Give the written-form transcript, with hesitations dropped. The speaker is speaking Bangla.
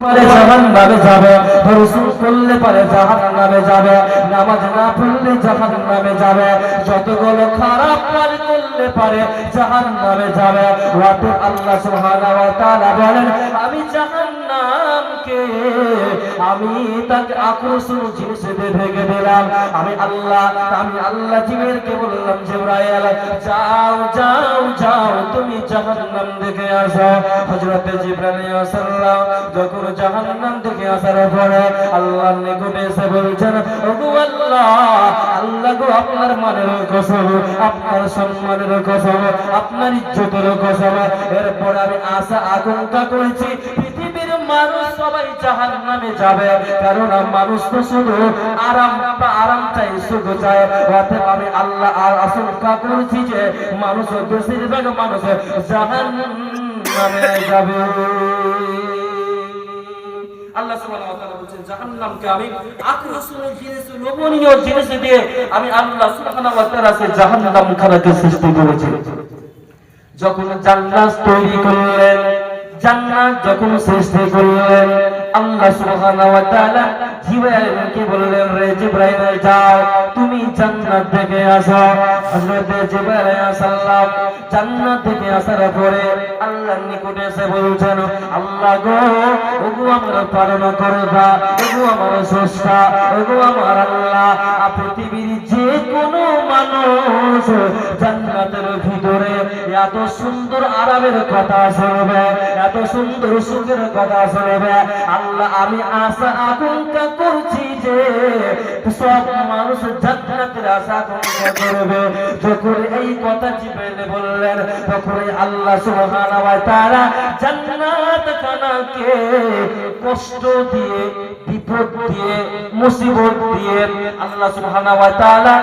পারে জাহান্নামে যাবে, রসুল করলে পারে জাহান্নামে যাবে, নামাজ না পড়লে জাহান্নামে যাবে, যতগুলো খারাপ কাজ করলে পারে জাহান্নামে যাবে। ওয়াতো আল্লাহ সুবহানাহু ওয়া তাআলা বলেন, আমি জাহান্নামকে আমি তাকে আকর্ষণ জিনিস দিয়ে ঢেকে দিলাম। আমি আল্লাহ জিবরাইলকে বললাম, জিবরাইল যাও যাও যাও, তুমি জাহান্নাম দেখে আসো। হযরত জিবরাইল আলাইহিস সালাম যখন জাহান্নাম থেকে আসার পরে আল্লাহর নিকটে এসে বলছেন, ওগো আল্লাহ, আল্লাহ গো, আপনার মানের কসম, আপনার সম্মানের কসম, আপনার ইজ্জতের কসম, এরপর আমি আশা আকাঙ্ক্ষা করেছি পৃথিবীর মানুষ সবাই জাহান্নামে যাবে, কারণ মানুষ তো শুধু আরাম চাই, সুখ চায়। অতএব আমি আল্লাহ আশঙ্কা করেছি যে মানুষ, বেশিরভাগ মানুষ জাহান্নামে যাবে। আল্লাহ সুবহানাহু ওয়া তাআলা বলেন, জাহান্নামকে আমি আকর্ষণীয় জিনিস, লোভনীয় জিনিস দিয়ে আমি আল্লাহ সুবহানাহু ওয়া তাআলা জাহান্নাম খানাকে সৃষ্টি করেছি। যখন জান্নাত তৈরি করলেন, জান্নাত যখন সৃষ্টি করলেন, আল্লাহ সুবহানাহু ওয়া তাআলা জিবরাইলকে বললেন, রে জিবরাইল যাও, তুমি জান্নাত থেকে আসো। হযরত জিবরাইল আলাইহিস সালাম জান্নাত থেকে আসার পরে আল্লাহর নিকটে এসে বলছেন, আল্লাহ গো, ওগো আমার পালন করবা, ওগো আমার স্রষ্টা, ওগো আমার আল্লাহ, পৃথিবীর যে কোনো মানুষ জান্নাতের ভিতরে এত সুন্দর আরামের কথা শুনবে, এত সুন্দর সুখের কথা শুনবে, আল্লাহ আমি আশা আকাঙ্ক্ষা করছি যে সব মানুষ জান্নাতের আশা আকাঙ্ক্ষা করবে। যখন এই কথা জিবরাইল বললেন, তখন আল্লাহ সুবহানাহু ওয়া তাআলা জান্নাত খানাকে কষ্ট দিয়ে, বিপদ দিয়ে, মুসিবত দিয়ে আল্লাহ সুবহানাহু ওয়া তাআলা